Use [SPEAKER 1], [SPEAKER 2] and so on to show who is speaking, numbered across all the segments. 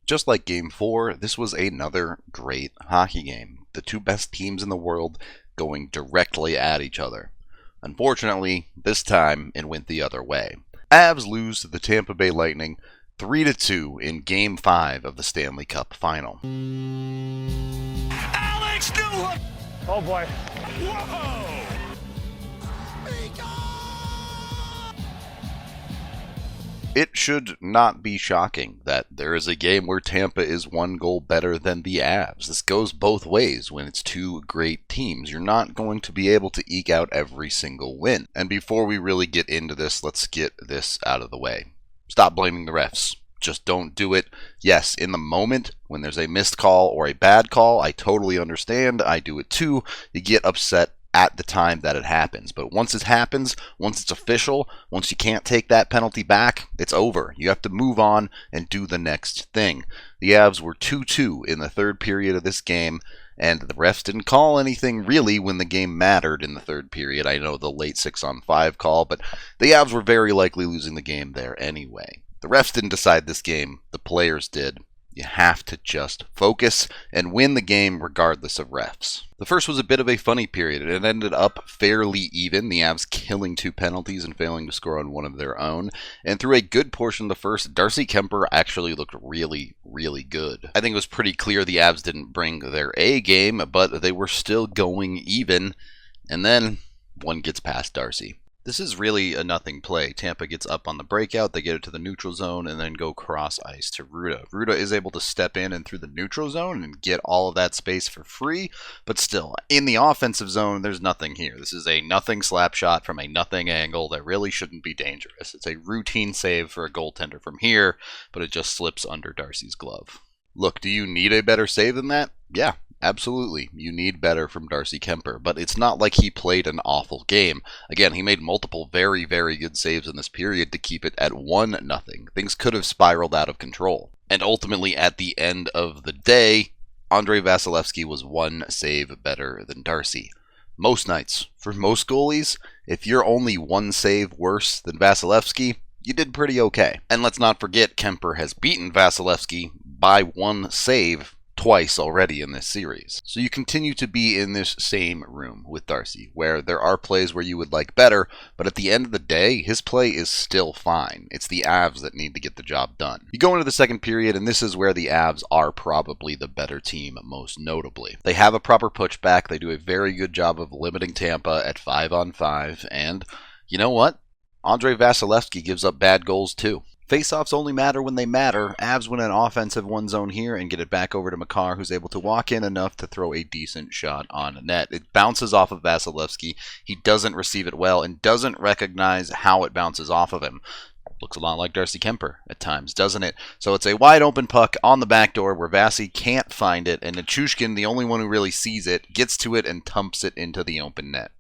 [SPEAKER 1] Just like Game 4, this was another great hockey game. The two best teams in the world going directly at each other. Unfortunately, this time it went the other way. Avs lose to the Tampa Bay Lightning 3-2 in Game 5 of the Stanley Cup Final.
[SPEAKER 2] Alex Newhook!
[SPEAKER 3] Oh boy.
[SPEAKER 2] Whoa!
[SPEAKER 1] It should not be shocking that there is a game where Tampa is one goal better than the Avs. This goes both ways when it's two great teams. You're not going to be able to eke out every single win. And before we really get into this, let's get this out of the way. Stop blaming the refs. Just don't do it. Yes, in the moment, when there's a missed call or a bad call, I totally understand. I do it too. You get upset at the time that it happens. But once it happens, once it's official, once you can't take that penalty back, it's over. You have to move on and do the next thing. The Avs were 2-2 in the third period of this game, and the refs didn't call anything really when the game mattered in the third period. I know the late 6-on-5 call, but the Avs were very likely losing the game there anyway. The refs didn't decide this game, the players did. You have to just focus and win the game regardless of refs. The first was a bit of a funny period. It ended up fairly even, the Avs killing 2 penalties and failing to score on one of their own. And through a good portion of the first, Darcy Kuemper actually looked really, really good. I think it was pretty clear the Avs didn't bring their A game, but they were still going even. And then one gets past Darcy. This is really a nothing play. Tampa gets up on the breakout, they get it to the neutral zone, and then go cross ice to Ruda. Ruda is able to step in and through the neutral zone and get all of that space for free, but still, in the offensive zone, there's nothing here. This is a nothing slap shot from a nothing angle that really shouldn't be dangerous. It's a routine save for a goaltender from here, but it just slips under Darcy's glove. Look, do you need a better save than that? Yeah. Absolutely, you need better from Darcy Kuemper, but it's not like he played an awful game. Again, he made multiple very, very good saves in this period to keep it at 1-0. Things could have spiraled out of control. And ultimately, at the end of the day, Andrei Vasilevskiy was 1 save better than Darcy. Most nights, for most goalies, if you're only 1 save worse than Vasilevskiy, you did pretty okay. And let's not forget, Kuemper has beaten Vasilevskiy by 1 save twice already in this series. So you continue to be in this same room with Darcy, where there are plays where you would like better, but at the end of the day, his play is still fine. It's the Avs that need to get the job done. You go into the second period, and this is where the Avs are probably the better team, most notably. They have a proper pushback, they do a very good job of limiting Tampa at 5-on-5, and you know what? Andrei Vasilevskiy gives up bad goals too. Faceoffs only matter when they matter. Avs win an offensive 1-zone here and get it back over to Makar, who's able to walk in enough to throw a decent shot on net. It bounces off of Vasilevskiy. He doesn't receive it well and doesn't recognize how it bounces off of him. Looks a lot like Darcy Kuemper at times, doesn't it? So it's a wide open puck on the back door where Vasi can't find it, and Nichushkin, the only one who really sees it, gets to it and tumps it into the open net.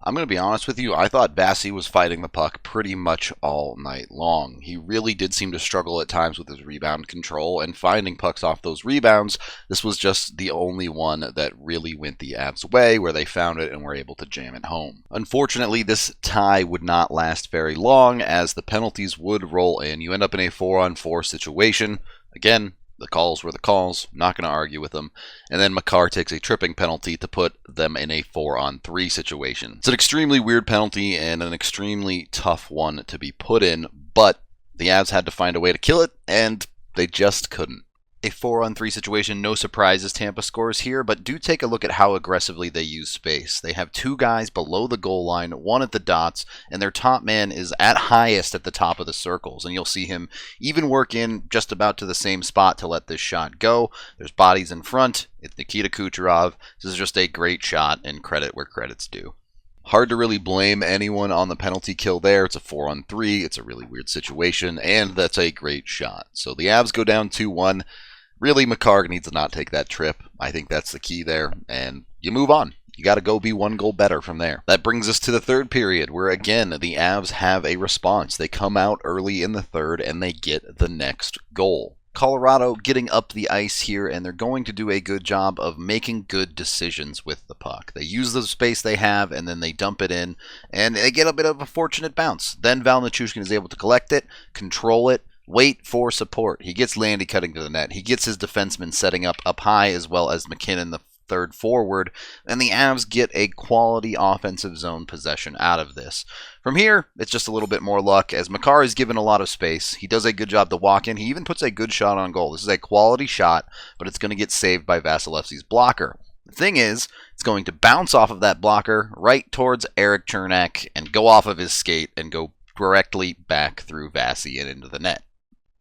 [SPEAKER 1] I'm going to be honest with you, I thought Vasi was fighting the puck pretty much all night long. He really did seem to struggle at times with his rebound control and finding pucks off those rebounds. This was just the only one that really went the Avs' way, where they found it and were able to jam it home. Unfortunately, this tie would not last very long, as the penalties would roll in. You end up in a 4-on-4 situation. Again, the calls were the calls, not going to argue with them. And then Makar takes a tripping penalty to put them in a 4-on-3 situation. It's an extremely weird penalty and an extremely tough one to be put in, but the Avs had to find a way to kill it, and they just couldn't. A 4-on-3 situation, no surprises Tampa scores here, but do take a look at how aggressively they use space. They have 2 guys below the goal line, 1 at the dots, and their top man is at highest at the top of the circles. And you'll see him even work in just about to the same spot to let this shot go. There's bodies in front. It's Nikita Kucherov. This is just a great shot, and credit where credit's due. Hard to really blame anyone on the penalty kill there. It's a 4-on-3. It's a really weird situation, and that's a great shot. So the Avs go down 2-1. Really, Makar needs to not take that trip. I think that's the key there, and you move on. You got to go be 1 goal better from there. That brings us to the third period, where again, the Avs have a response. They come out early in the third, and they get the next goal. Colorado getting up the ice here, and they're going to do a good job of making good decisions with the puck. They use the space they have, and then they dump it in, and they get a bit of a fortunate bounce. Then Val Nichushkin is able to collect it, control it, wait for support. He gets Landy cutting to the net. He gets his defenseman setting up high, as well as McKinnon, the third forward, and the Avs get a quality offensive zone possession out of this. From here, it's just a little bit more luck, as Makar is given a lot of space. He does a good job to walk in. He even puts a good shot on goal. This is a quality shot, but it's going to get saved by Vasilevsky's blocker. The thing is, it's going to bounce off of that blocker right towards Eric Chernak and go off of his skate and go directly back through Vasi and into the net.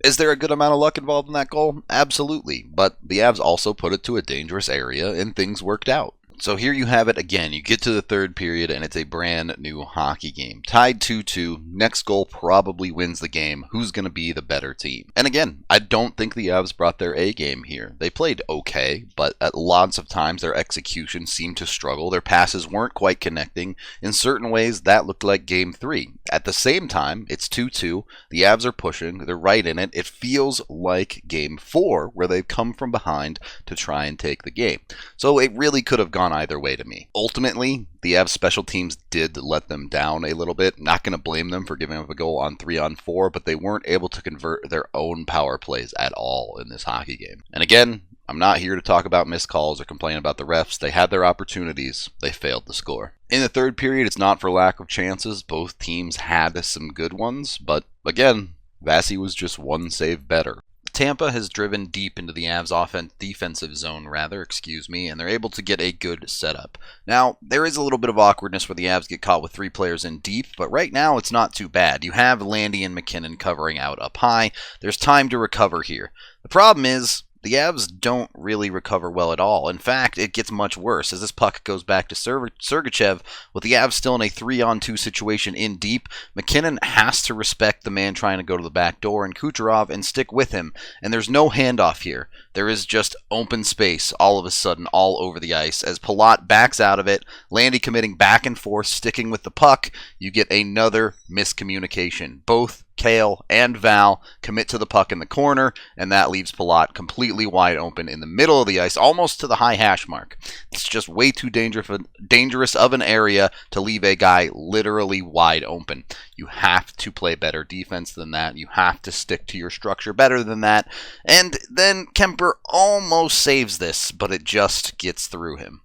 [SPEAKER 1] Is there a good amount of luck involved in that goal? Absolutely, but the Avs also put it to a dangerous area and things worked out. So here you have it again. You get to the third period and it's a brand new hockey game. Tied 2-2. Next goal probably wins the game. Who's going to be the better team? And again, I don't think the Avs brought their A game here. They played okay, but at lots of times their execution seemed to struggle. Their passes weren't quite connecting. In certain ways, that looked like game 3. At the same time, it's 2-2. The Avs are pushing. They're right in it. It feels like game 4, where they've come from behind to try and take the game. So it really could have gone either way to me. Ultimately, the Avs special teams did let them down a little bit. Not going to blame them for giving up a goal on 3-on-4, but they weren't able to convert their own power plays at all in this hockey game. And again, I'm not here to talk about missed calls or complain about the refs. They had their opportunities. They failed to score. In the third period, it's not for lack of chances. Both teams had some good ones, but again, Vasi was just one save better. Tampa has driven deep into the Avs defensive zone, and they're able to get a good setup. Now, there is a little bit of awkwardness where the Avs get caught with 3 players in deep, but right now it's not too bad. You have Landy and McKinnon covering out up high. There's time to recover here. The problem is, the Avs don't really recover well at all. In fact, it gets much worse as this puck goes back to Sergachev. With the Avs still in a 3-on-2 situation in deep, McKinnon has to respect the man trying to go to the back door and Kucherov and stick with him. And there's no handoff here. There is just open space all of a sudden all over the ice as Palat backs out of it. Landy committing back and forth, sticking with the puck. You get another miscommunication. Both Kale and Val commit to the puck in the corner, and that leaves Palat completely wide open in the middle of the ice, almost to the high hash mark. It's just way too dangerous of an area to leave a guy literally wide open. You have to play better defense than that. You have to stick to your structure better than that. And then Kemper almost saves this, but it just gets through him.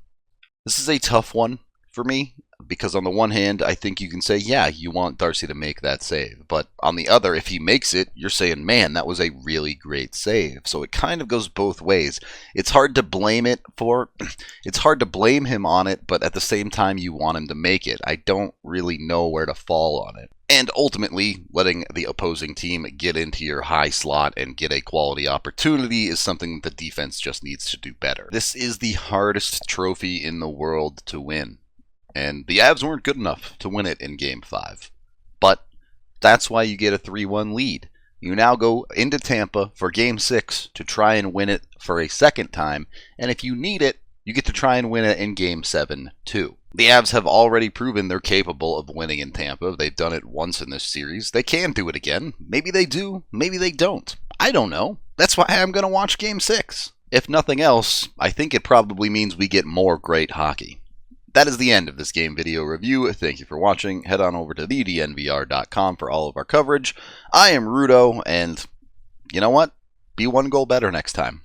[SPEAKER 1] This is a tough one for me, because on the one hand, I think you can say, yeah, you want Darcy to make that save. But on the other, if he makes it, you're saying, man, that was a really great save. So it kind of goes both ways. It's hard to blame him on it, but at the same time, you want him to make it. I don't really know where to fall on it. And ultimately, letting the opposing team get into your high slot and get a quality opportunity is something the defense just needs to do better. This is the hardest trophy in the world to win. And the Avs weren't good enough to win it in Game 5. But that's why you get a 3-1 lead. You now go into Tampa for Game 6 to try and win it for a second time. And if you need it, you get to try and win it in Game 7 too. The Avs have already proven they're capable of winning in Tampa. They've done it once in this series. They can do it again. Maybe they do. Maybe they don't. I don't know. That's why I'm going to watch Game 6. If nothing else, I think it probably means we get more great hockey. That is the end of this game video review. Thank you for watching. Head on over to thednvr.com for all of our coverage. I am Rudo, and you know what? Be one goal better next time.